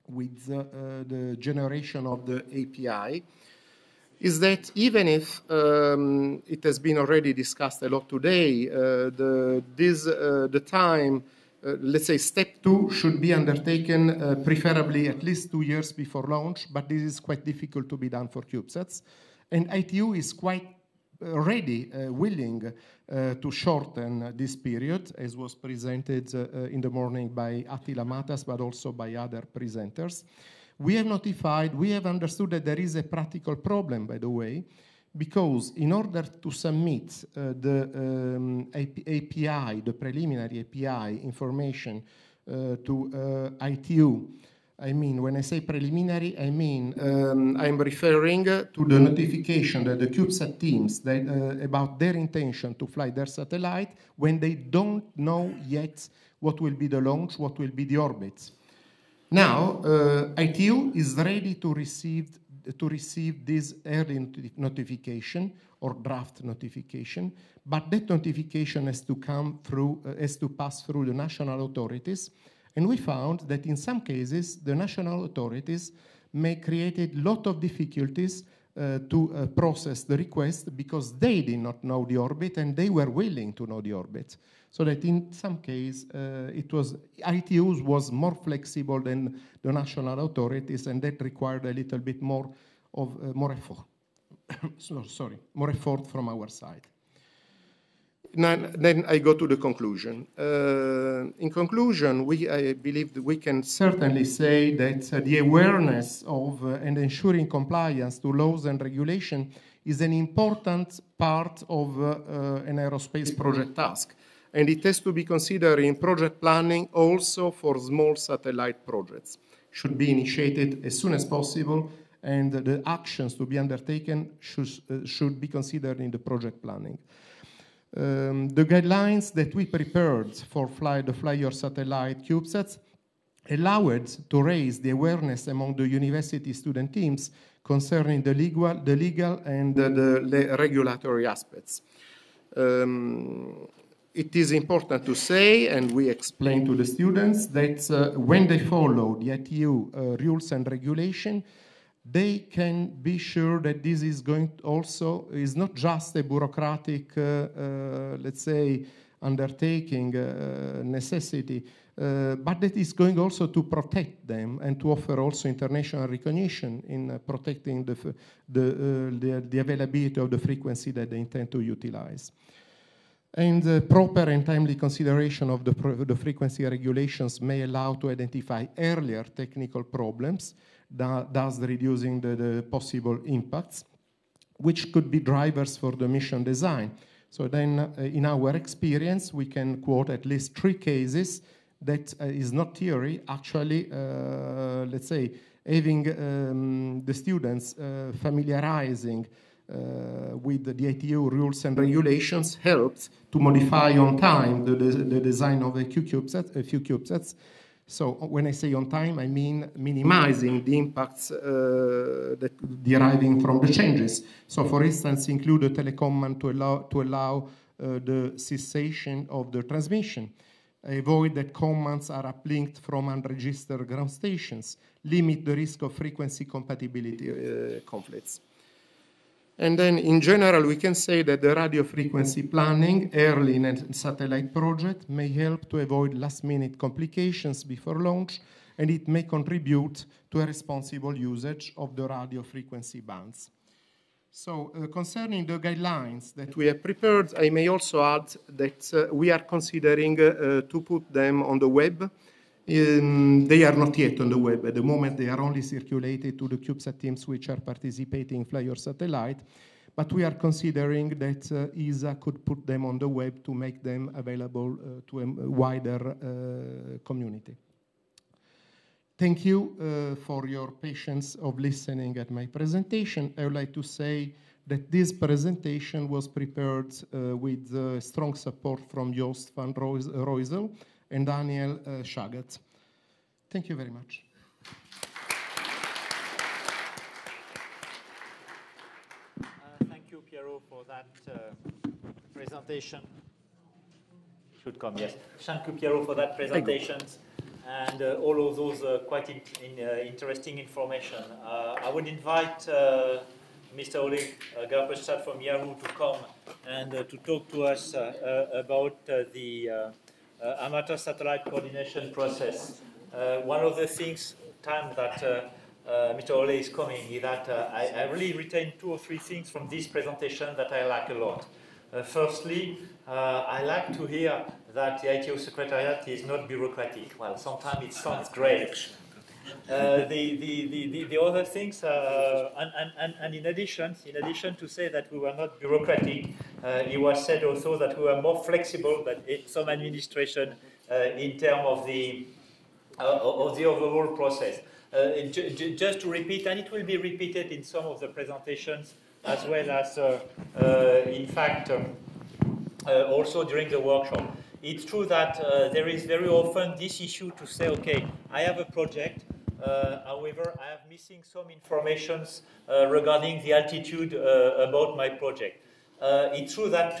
with the generation of the API is that even if it has been already discussed a lot today, the time, let's say step 2 should be undertaken preferably at least 2 years before launch, but this is quite difficult to be done for CubeSats. And ITU is quite ready, willing to shorten this period, as was presented in the morning by Attila Matas, but also by other presenters. We have understood that there is a practical problem, by the way, because in order to submit the API, the preliminary API information to ITU, I mean, when I say preliminary, I mean I'm referring to the notification that the CubeSat teams about their intention to fly their satellite when they don't know yet what will be the launch, what will be the orbit. Now, ITU is ready to receive this early notification or draft notification, but that notification has to come through, has to pass through the national authorities. And we found that in some cases, the national authorities may create a lot of difficulties to process the request because they did not know the orbit and they were willing to know the orbit. So that in some case, ITUs was more flexible than the national authorities, and that required a little bit more effort. More effort from our side. Now, then I go to the conclusion. In conclusion, I believe that we can certainly say that the awareness of and ensuring compliance to laws and regulation is an important part of an aerospace project task. And it has to be considered in project planning also for small satellite projects. Should be initiated as soon as possible, and the actions to be undertaken should be considered in the project planning. The guidelines that we prepared for the Fly Your Satellite CubeSats allowed to raise the awareness among the university student teams concerning the legal and the regulatory aspects. It is important to say, and we explain to the students, that when they follow the ITU rules and regulation, they can be sure that this is is not just a bureaucratic, let's say, undertaking, necessity, but that is going also to protect them and to offer also international recognition in protecting the availability of the frequency that they intend to utilize. And proper and timely consideration of the frequency regulations may allow to identify earlier technical problems, thus reducing the possible impacts, which could be drivers for the mission design. So then, in our experience, we can quote at least 3 cases that is not theory, actually, let's say, having the students familiarizing with the ITU rules and regulations helps to modify on time the design of a few CubeSats. So when I say on time, I mean minimizing the impacts that deriving from the changes. So for instance, include a telecommand to allow the cessation of the transmission. Avoid that commands are uplinked from unregistered ground stations. Limit the risk of frequency compatibility conflicts. And then in general, we can say that the radio frequency planning early in a satellite project may help to avoid last-minute complications before launch, and it may contribute to a responsible usage of the radio frequency bands. So concerning the guidelines that we have prepared, I may also add that we are considering to put them on the web. They are not yet on the web. At the moment, they are only circulated to the CubeSat teams which are participating in Fly Your Satellite. But we are considering that ESA could put them on the web to make them available to a wider community. Thank you for your patience of listening at my presentation. I would like to say that this presentation was prepared with strong support from Joost van Roysel and Daniel Schagat. Thank you very much. Thank you, Piero, for that presentation. Should come, yes. Thank you, Piero, for that presentation. and all of those quite interesting information. I would invite Mr. Oleg GARPESTAD from IARU to come and to talk to us about the amateur satellite coordination process. One of the things, that Mr. Ole is coming, is that I really retain 2 or 3 things from this presentation that I like a lot. Firstly, I like to hear that the ITO Secretariat is not bureaucratic. Well, sometimes it sounds great. The other things, and in addition to say that we were not bureaucratic, it was said also that we were more flexible than some administration in terms of the overall process. Just to repeat, and it will be repeated in some of the presentations as well as, in fact, also during the workshop. It's true that there is very often this issue to say, okay, I have a project, however, I am missing some information regarding the altitude about my project. It's true that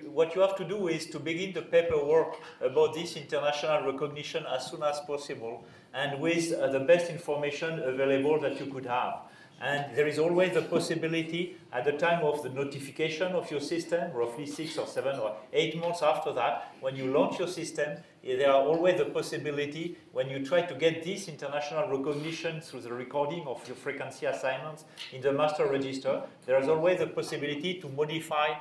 what you have to do is to begin the paperwork about this international recognition as soon as possible and with the best information available that you could have. And there is always the possibility at the time of the notification of your system, roughly 6 or 7 or 8 months after that, when you launch your system, there are always the possibility when you try to get this international recognition through the recording of your frequency assignments in the master register, there is always the possibility to modify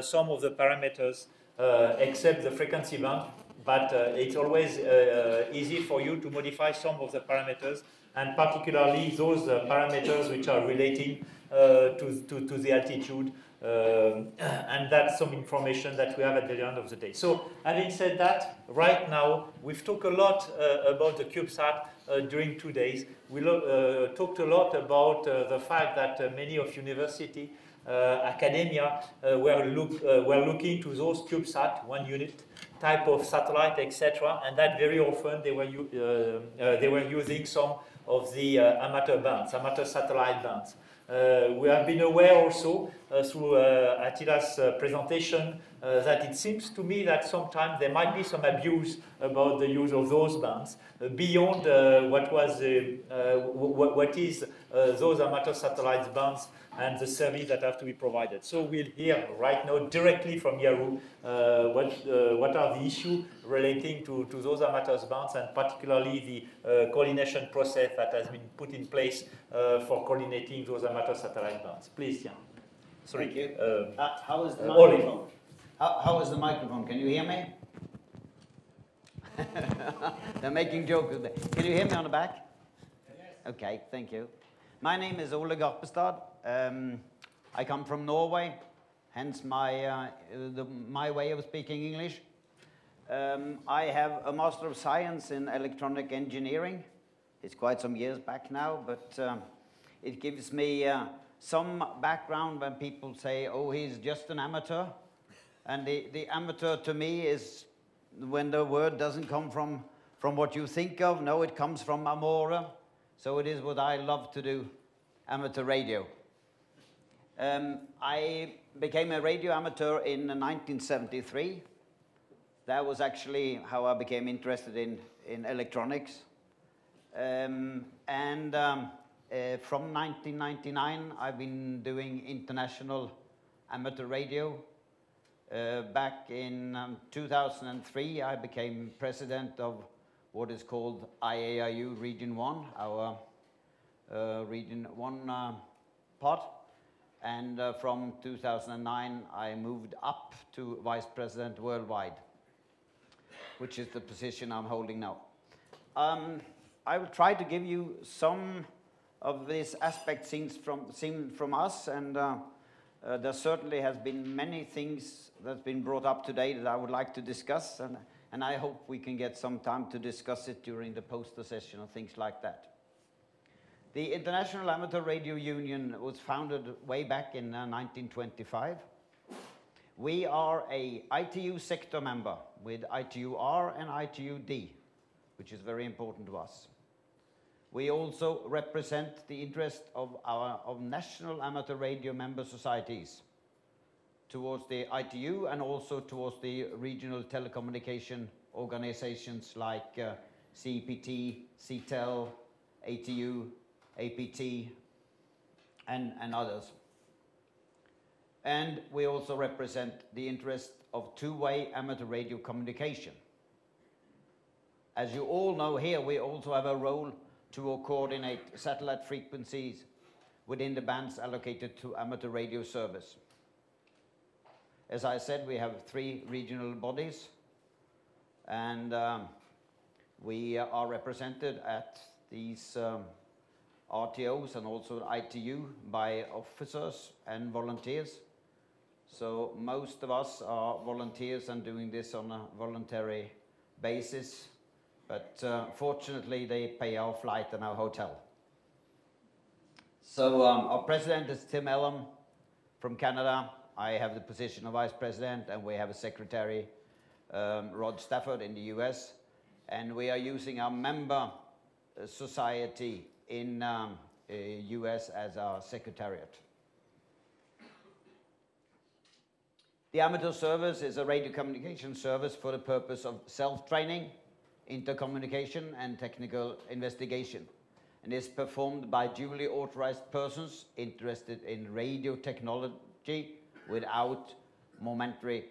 some of the parameters except the frequency band, but it's always easy for you to modify some of the parameters, and particularly those parameters which are relating to the altitude, and that's some information that we have at the end of the day. So, having said that, right now, we've talked a lot about the CubeSat during 2 days. We talked a lot about the fact that many of university, academia, were looking to those CubeSat, 1 unit, type of satellite, etc., and that very often they were using some of the amateur bands, amateur satellite bands. We have been aware also through Attila's presentation that it seems to me that sometimes there might be some abuse about the use of those bands beyond what is those amateur satellite bands and the service that have to be provided. So we'll hear right now directly from IARU what are the issues relating to those amateur bands, and particularly the coordination process that has been put in place for coordinating those amateur satellite bands. Please, Jan. Sorry. Thank you. How is the microphone? Oli. How is the microphone? Can you hear me? They're making jokes. Can you hear me on the back? Yes. Okay, thank you. My name is Ole GARPESTAD. I come from Norway, hence my way of speaking English. I have a Master of Science in Electronic Engineering. It's quite some years back now, but it gives me some background when people say, oh, he's just an amateur. And the amateur to me is when the word doesn't come from what you think of. No, it comes from amore. So it is what I love to do, amateur radio. I became a radio amateur in 1973. That was actually how I became interested in electronics. From 1999, I've been doing international amateur radio. Back in 2003, I became president of what is called IARU Region 1, our Region 1 part. And from 2009, I moved up to vice president worldwide, which is the position I'm holding now. I will try to give you some of these aspects seen from us, and there certainly has been many things that's been brought up today that I would like to discuss, and I hope we can get some time to discuss it during the poster session or things like that. The International Amateur Radio Union was founded way back in 1925. We are a ITU sector member with ITU-R and ITU-D, which is very important to us. We also represent the interest of national amateur radio member societies towards the ITU and also towards the regional telecommunication organizations like CPT, CTEL, ATU, APT, and others. And we also represent the interest of two-way amateur radio communication. As you all know here, we also have a role to coordinate satellite frequencies within the bands allocated to amateur radio service. As I said, we have 3 regional bodies, and we are represented at these RTOs and also ITU by officers and volunteers. So most of us are volunteers and doing this on a voluntary basis, but fortunately they pay our flight and our hotel. So our president is Tim Ellum from Canada. I have the position of vice president, and we have a secretary, Rod Stafford in the US, and we are using our member society in US as our secretariat. The amateur service is a radio communication service for the purpose of self-training, intercommunication, and technical investigation, and is performed by duly authorized persons interested in radio technology without monetary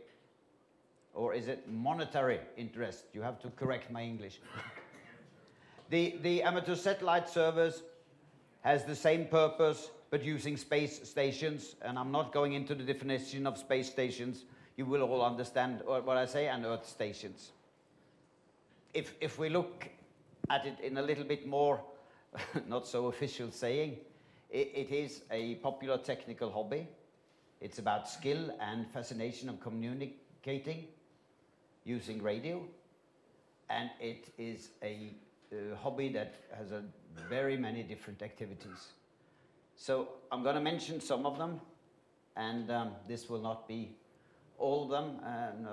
interest. You have to correct my English. The amateur satellite service has the same purpose, but using space stations, and I'm not going into the definition of space stations. You will all understand what I say, and Earth stations. If we look at it in a little bit more, not so official saying, it is a popular technical hobby. It's about skill and fascination of communicating using radio, and it is a hobby that has very many different activities. So I'm going to mention some of them, and this will not be all of them, and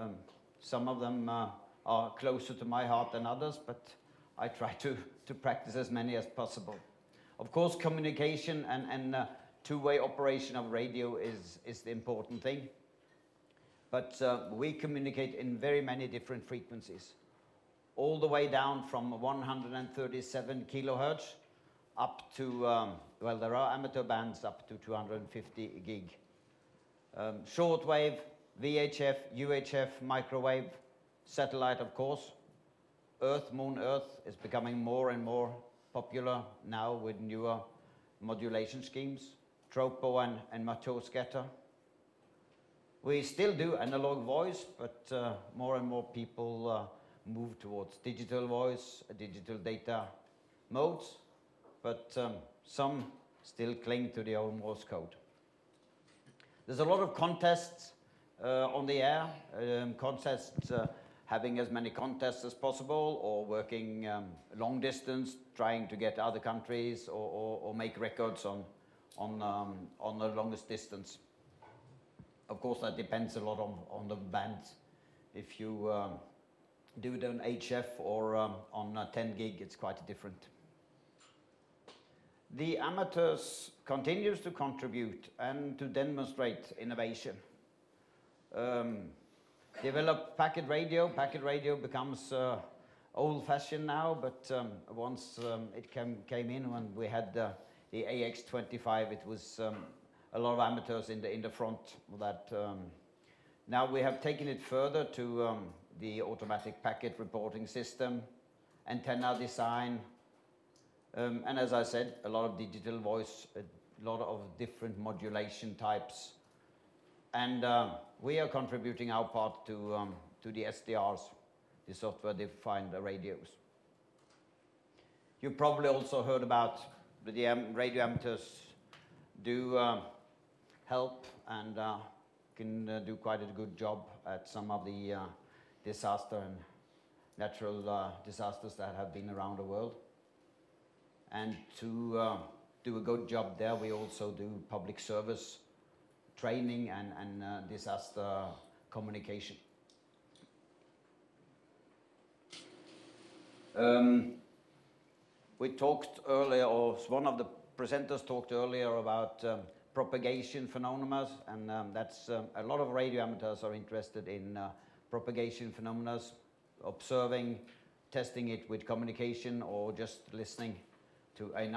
some of them are closer to my heart than others, but I try to practice as many as possible. Of course, communication and two-way operation of radio is the important thing, but we communicate in very many different frequencies, all the way down from 137 kilohertz up to, well, there are amateur bands up to 250 gig. Shortwave, VHF, UHF, microwave, satellite, of course. Earth, Moon, Earth is becoming more and more popular now with newer modulation schemes, tropo and mature scatter. We still do analog voice, but more and more people move towards digital voice, digital data modes, but some still cling to the old Morse code. There's a lot of contests on the air, contests having as many contests as possible, or working long distance, trying to get other countries, or make records on the longest distance. Of course, that depends a lot on the band. If you do it on HF or on 10 gig, it's quite different. The amateurs continues to contribute and to demonstrate innovation. Develop packet radio. Packet radio becomes old-fashioned now, but once it came in when we had the AX25, it was a lot of amateurs in the front of that. Now we have taken it further to the automatic packet reporting system, antenna design, and as I said, a lot of digital voice, a lot of different modulation types. And we are contributing our part to the SDRs, the software-defined radios. You probably also heard about the radio amateurs do help and can do quite a good job at some of the disaster and natural disasters that have been around the world. And to do a good job there, we also do public service training and disaster communication. We talked earlier, or one of the presenters talked earlier about propagation phenomena, and that's a lot of radio amateurs are interested in propagation phenomena, observing testing it with communication or just listening to a